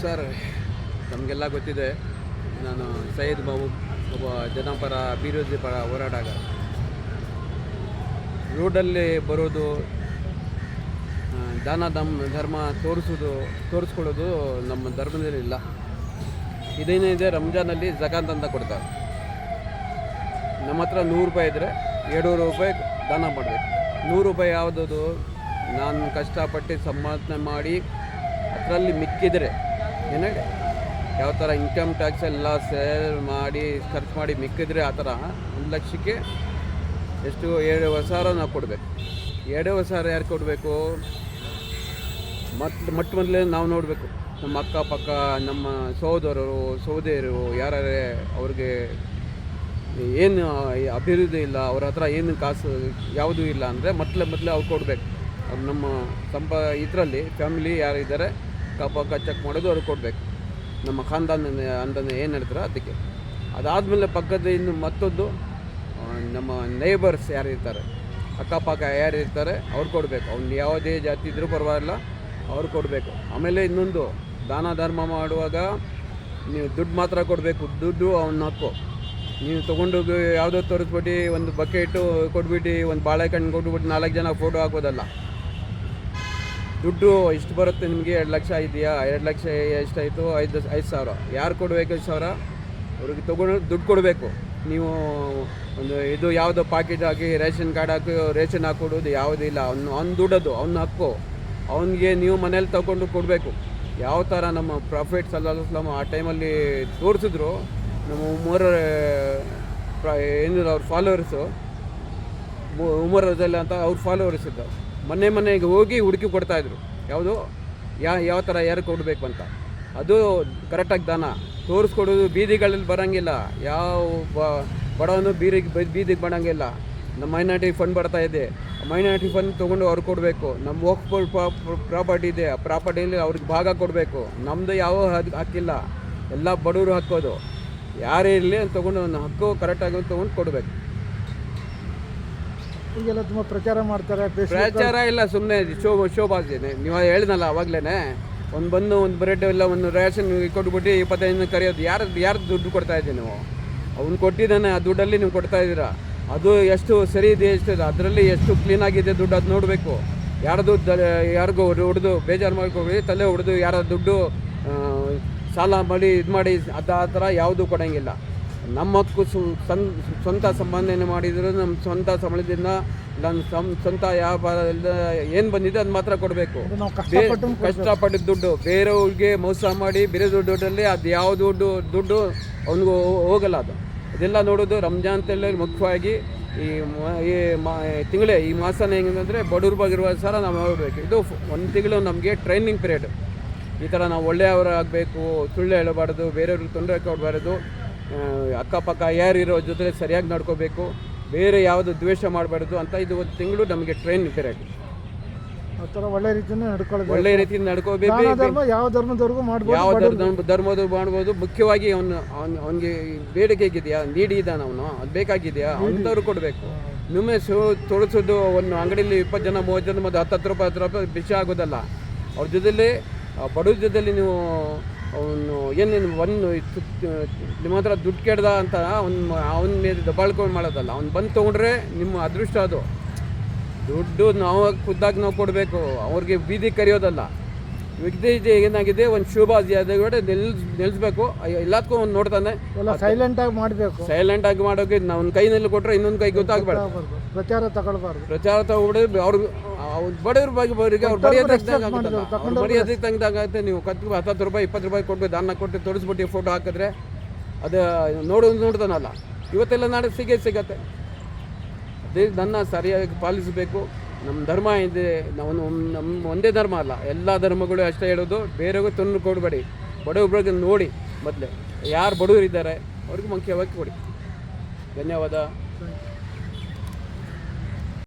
Sir, ನಮಗೆಲ್ಲ ಗೊತ್ತಿದೆ. ನಾನು ಸೈಯದ್ ಮಹಬೂಬ್, ಒಬ್ಬ ಜನಪರ ಅಭಿವೃದ್ಧಿ ಪರ ಹೋರಾಟಗಾರ. ರೋಡಲ್ಲಿ ಬರೋದು, ದಾನ ಧರ್ಮ ತೋರಿಸ್ಕೊಳ್ಳೋದು ನಮ್ಮ ಧರ್ಮದಲ್ಲಿ ಇಲ್ಲ. ಇದೇನಿದೆ, ರಂಜಾನಲ್ಲಿ ಜಕಾತ್ ಅಂತ ಕೊಡ್ತಾರೆ. ನಮ್ಮ ಹತ್ರ 100 ರೂಪಾಯಿ ಇದ್ದರೆ 200 ರೂಪಾಯಿ ದಾನ ಮಾಡಬೇಕು. 100 ರೂಪಾಯಿ ಯಾವುದದು? ನಾನು ಕಷ್ಟಪಟ್ಟು ಸಂಪಾದನೆ ಮಾಡಿ ಅದರಲ್ಲಿ ಮಿಕ್ಕಿದರೆ ಏನೇಳಿ ಯಾವ ಥರ ಇನ್ಕಮ್ ಟ್ಯಾಕ್ಸ್ ಎಲ್ಲ ಸೇರ್ ಮಾಡಿ ಖರ್ಚು ಮಾಡಿ ಮಿಕ್ಕಿದ್ರೆ ಆ ಥರ 1 ಲಕ್ಷಕ್ಕೆ ಎಷ್ಟು 7,000 ನಾವು ಕೊಡಬೇಕು. 7,000 ಯಾರು ಕೊಡಬೇಕು? ಮೊದಲೇ ನಾವು ನೋಡಬೇಕು. ನಮ್ಮ ಅಕ್ಕಪಕ್ಕ, ನಮ್ಮ ಸಹೋದರರು ಯಾರೇ ಅವ್ರಿಗೆ ಏನು ಅಭಿವೃದ್ಧಿ ಇಲ್ಲ, ಅವ್ರ ಹತ್ರ ಏನು ಕಾಸು ಯಾವುದೂ ಇಲ್ಲ ಅಂದರೆ ಮೊದಲೇ ಅವ್ರು ಕೊಡಬೇಕು. ಅವ್ರು ನಮ್ಮ ಇದರಲ್ಲಿ ಫ್ಯಾಮಿಲಿ ಯಾರಿದ್ದಾರೆ ಅಕ್ಕಪಕ್ಕ ಚೆಕ್ ಮಾಡೋದು ಅವ್ರಿಗೆ ಕೊಡಬೇಕು. ನಮ್ಮ ಖಾನ್ದಾನ ಅಂದನೆ ಏನು ಹೇಳ್ತಾರೆ ಅದಕ್ಕೆ. ಅದಾದಮೇಲೆ ಪಕ್ಕದ ಇನ್ನು ಮತ್ತೊಂದು ನಮ್ಮ ನೇಬರ್ಸ್ ಯಾರಿರ್ತಾರೆ, ಅಕ್ಕಪಕ್ಕ ಯಾರಿರ್ತಾರೆ ಅವ್ರು ಕೊಡಬೇಕು. ಅವ್ನು ಯಾವುದೇ ಜಾತಿ ಇದ್ರೂ ಪರವಾಗಿಲ್ಲ, ಅವ್ರು ಕೊಡಬೇಕು. ಆಮೇಲೆ ಇನ್ನೊಂದು, ದಾನ ಧರ್ಮ ಮಾಡುವಾಗ ನೀವು ದುಡ್ಡು ಮಾತ್ರ ಕೊಡಬೇಕು. ದುಡ್ಡು ಅವನ ಹಕ್ಕು. ನೀವು ತೊಗೊಂಡೋಗಿ ಯಾವುದೋ ತೋರಿಸ್ಬಿಟ್ಟು ಒಂದು ಬಕೆಟು ಕೊಟ್ಬಿಟ್ಟು ಒಂದು ಬಾಳೆಹಣ್ಣು ಕೊಟ್ಬಿಟ್ಟು 4 ಜನ ಫೋಟೋ ಹಾಕೋದಲ್ಲ. ದುಡ್ಡು ಇಷ್ಟು ಬರುತ್ತೆ ನಿಮಗೆ, 2 ಲಕ್ಷ ಇದೆಯಾ, 2 ಲಕ್ಷ ಎಷ್ಟಾಯಿತು, 5,000 ಯಾರು ಕೊಡಬೇಕು? 5,000 ಅವ್ರಿಗೆ ತೊಗೊಂಡು ದುಡ್ಡು ಕೊಡಬೇಕು. ನೀವು ಒಂದು ಇದು ಯಾವುದೋ ಪಾಕೆಟ್ ಹಾಕಿ ರೇಷನ್ ಕಾರ್ಡ್ ಹಾಕಿ ರೇಷನ್ ಹಾಕೊಡೋದು ಯಾವುದೂ ಇಲ್ಲ. ಅವ್ನು ದುಡ್ಡದು ಅವನ ಹಕ್ಕು. ಅವನಿಗೆ ನೀವು ಮನೇಲಿ ತಗೊಂಡು ಕೊಡಬೇಕು. ಯಾವ ಥರ ನಮ್ಮ ಪ್ರಾಫಿಟ್ ಸಲ್ಲಲ್ಲಾಹು ಅಲೈಹಿ ವಸಲ್ಲಂ ಆ ಟೈಮಲ್ಲಿ ತೋರಿಸಿದ್ರು. ನಮ್ಮ ಏನಿಲ್ಲ ಅವ್ರ ಫಾಲೋವರ್ಸು, ಉಮರ್ ರಜಲ್ ಅಂತ ಅವ್ರ ಫಾಲೋವರ್ಸ್ ಇದ್ದರು. ಮನೆಗೆ ಹೋಗಿ ಹುಡುಕಿ ಕೊಡ್ತಾಯಿದ್ರು. ಯಾವುದು ಯಾವ ಥರ ಯಾರು ಕೊಡಬೇಕು ಅಂತ. ಅದು ಕರೆಕ್ಟಾಗಿ ದಾನ ತೋರಿಸ್ಕೊಡೋದು. ಬೀದಿಗಳಲ್ಲಿ ಬರೋಂಗಿಲ್ಲ. ಯಾವ ಬಡವನು ಬೀದಿಗೆ ಬರೋಂಗಿಲ್ಲ. ನಮ್ಮ ಮೈನಾರಿಟಿ ಫಂಡ್ ಬರ್ತಾ ಇದೆ, ಮೈನಾರಿಟಿ ಫಂಡ್ ತೊಗೊಂಡು ಅವ್ರು ಕೊಡಬೇಕು. ನಮ್ಮ ವಕ್ಫ್ ಪ್ರಾಪರ್ಟಿ ಇದೆ, ಆ ಪ್ರಾಪರ್ಟಿಯಲ್ಲಿ ಅವ್ರಿಗೆ ಭಾಗ ಕೊಡಬೇಕು. ನಮ್ಮದು ಯಾವ ಹಕ್ಕಿಲ್ಲ, ಎಲ್ಲ ಬಡವರು ಹಾಕೋದು. ಯಾರೇ ಇರಲಿ ತೊಗೊಂಡು ಒಂದು ಹಕ್ಕು ಕರೆಕ್ಟಾಗಿ ತೊಗೊಂಡು ಕೊಡಬೇಕು. ಈಗೆಲ್ಲ ತುಂಬ ಪ್ರಚಾರ ಮಾಡ್ತಾರೆ. ಪ್ರಚಾರ ಇಲ್ಲ, ಸುಮ್ಮನೆ ಶೋಭಾಜನೆ. ನೀವು ಹೇಳಿದ್ನಲ್ಲ ಅವಾಗಲೇ, ಒಂದು ಬ್ರೆಡ್ ಇಲ್ಲ ಒಂದು ರೇಷನ್ ಕೊಟ್ಬಿಟ್ಟು 25 ಕರೆಯೋದು. ಯಾರು ದುಡ್ಡು ಕೊಡ್ತಾ ಇದ್ದೀವಿ ನೀವು? ಅವ್ನು ಕೊಟ್ಟಿದ್ದಾನೆ, ಆ ದುಡ್ಡಲ್ಲಿ ನೀವು ಕೊಡ್ತಾ ಇದ್ದೀರಾ. ಅದು ಎಷ್ಟು ಸರಿ ಇದೆ, ಎಷ್ಟು ಇದೆ, ಅದರಲ್ಲಿ ಎಷ್ಟು ಕ್ಲೀನಾಗಿದೆ ದುಡ್ಡು, ಅದು ನೋಡಬೇಕು. ಯಾರ್ದು ಯಾರಿಗೂ ಹೊಡೆದು ಬೇಜಾರು ಮಾಡ್ಕೊಬೇಡಿ, ತಲೆ ಹೊಡೆದು ಯಾರ ದುಡ್ಡು ಸಾಲ ಮಾಡಿ ಇದು ಮಾಡಿ ಆ ಥರ ಯಾವುದೂ ಕೊಡೋಂಗಿಲ್ಲ. ನಮ್ಮ ಹಕ್ಕು ಸ್ವಂತ ಸಂಪಾದನೆ ಮಾಡಿದ್ರು, ನಮ್ಮ ಸ್ವಂತ ಸಂಬಳದಿಂದ ನನ್ನ ಸ್ವಂತ ವ್ಯಾಪಾರದಿಂದ ಏನು ಬಂದಿದೆ ಅದು ಮಾತ್ರ ಕೊಡಬೇಕು. ಕಷ್ಟಪಟ್ಟಿದ್ದ ದುಡ್ಡು ಬೇರೆಯವ್ರಿಗೆ ಮೋಸ ಮಾಡಿ ಬೇರೆ ದುಡ್ಡಲ್ಲಿ ಅದು ಯಾವ ದುಡ್ಡು ಅವನಿಗೂ ಹೋಗಲ್ಲ. ಅದು ಇದೆಲ್ಲ ನೋಡೋದು ರಂಜಾನ್ ತಿಂಗಳಲ್ಲಿ ಮುಖ್ಯವಾಗಿ ಈ ಮಾಸನ ಹೆಂಗಂದರೆ ಬಡವ್ರ ಬಗ್ಗಿರುವ ಸರ ನಾವು ನೋಡಬೇಕು. ಇದು 1 ತಿಂಗಳು ನಮಗೆ ಟ್ರೈನಿಂಗ್ ಪೀರಿಯಡ್. ಈ ಥರ ನಾವು ಒಳ್ಳೆಯವರಾಗಬೇಕು, ಸುಳ್ಳು ಹೇಳಬಾರ್ದು, ಬೇರೆಯವ್ರಿಗೆ ತೊಂದರೆ ಕೊಡಬಾರ್ದು, ಅಕ್ಕಪಕ್ಕ ಯಾರಿರೋ ಜೊತೆ ಸರಿಯಾಗಿ ನಡ್ಕೋಬೇಕು, ಬೇರೆ ಯಾವುದು ದ್ವೇಷ ಮಾಡಬಾರ್ದು ಅಂತ. ಇದು 1 ತಿಂಗಳು ನಮಗೆ ಟ್ರೈನಿಂಗ್ ಪೀರಿಯಡ್. ಆ ಥರ ಒಳ್ಳೆ ರೀತಿಯಿಂದ ನಡ್ಕೋಬೇಕು. ಯಾವ ಧರ್ಮದವ್ರಿಗೂ ಮಾಡ್ಬೋದು, ಯಾವ ಧರ್ಮದವ್ರು ಮಾಡ್ಬೋದು. ಮುಖ್ಯವಾಗಿ ಅವನಿಗೆ ಬೇಡಿಕೆ ಆಗಿದೆಯಾ, ನೀಡಿ ಇದ್ದಾನೆ ಅವನು, ಅದು ಬೇಕಾಗಿದೆಯಾ, ಅಂಥವ್ರು ಕೊಡಬೇಕು. ನಿಮ್ಮೆ ತೋರಿಸೋದು ಒಂದು ಅಂಗಡಿಯಲ್ಲಿ 20 ಜನ 30 ಜನ ಮತ್ತು 10 ರೂಪಾಯಿ 10 ರೂಪಾಯಿ ಬಿಸಿ ಆಗೋದಲ್ಲ. ಅವ್ರ ಜೊತೆಲಿ ಬಡವ್ರ ಜೊತೆಲಿ ನೀವು ಅವನು ಏನೇನು ನಿಮ್ಮ ಹತ್ರ ದುಡ್ಡು ಕೆಡ್ದ ಅಂತ ಅವನ ಮೇಲೆ ದಬ್ಬಾಳ್ಕೊಂಡು ಮಾಡೋದಲ್ಲ. ಅವ್ನು ಬಂದು ತೊಗೊಂಡ್ರೆ ನಿಮ್ಮ ಅದೃಷ್ಟ. ಅದು ದುಡ್ಡು ನಾವು ಖುದ್ದಾಗಿ ನಾವು ಕೊಡಬೇಕು, ಅವ್ರಿಗೆ ಬೀದಿ ಕರೆಯೋದಲ್ಲ. ವ್ಯಕ್ತಿ ಏನಾಗಿದೆ, ಒಂದು ಶುಭಾಜಿಯಾದ ನಿಲ್ಲಿಸ್ಬೇಕು. ಎಲ್ಲದಕ್ಕೂ ಒಂದು ನೋಡ್ತಾನೆ, ಸೈಲೆಂಟಾಗಿ ಮಾಡಬೇಕು. ಸೈಲೆಂಟಾಗಿ ಮಾಡೋಕೆ ನಾವು ಕೈನಲ್ಲಿ ಕೊಟ್ಟರೆ ಇನ್ನೊಂದು ಕೈ ಗೊತ್ತಾಗಬಾರ್ದು. ಪ್ರಚಾರ ತಗೊಬಿಟ್ಟು ಅವ್ರಿಗೆ ಬಡವ್ರ ಬಗ್ಗೆ ಅವ್ರು ಬಡಿಯೋದಕ್ಕೆ ತಂದಾಗತ್ತೆ. ನೀವು 10 ರೂಪಾಯಿ 20 ರೂಪಾಯಿ ಕೊಡ್ಬೇಕು, ದಾನ ಕೊಟ್ಟು ತೋರಿಸ್ಬಿಟ್ಟು ಫೋಟೋ ಹಾಕಿದ್ರೆ ಅದು ನೋಡ್ತಾನಲ್ಲ. ಇವತ್ತೆಲ್ಲ ನಾಳೆ ಸಿಗತ್ತೆ. ಅದೇ ನನ್ನ ಸರಿಯಾಗಿ ಪಾಲಿಸಬೇಕು. ನಮ್ಮ ಧರ್ಮ ಇದೆ, ನಮ್ಮ ಒಂದೇ ಧರ್ಮ ಅಲ್ಲ, ಎಲ್ಲ ಧರ್ಮಗಳು ಅಷ್ಟೇ ಹೇಳೋದು. ಬೇರೆಗೂ ತೊಂದರೆ ಕೊಡಬೇಡಿ. ಬಡವ್ರಿಗೆ ನೋಡಿ, ಮೊದಲೇ ಯಾರು ಬಡವರಿದ್ದಾರೆ ಅವ್ರಿಗೆ ಮುಖ್ಯವಾಗಿ ಕೊಡಿ. ಧನ್ಯವಾದ.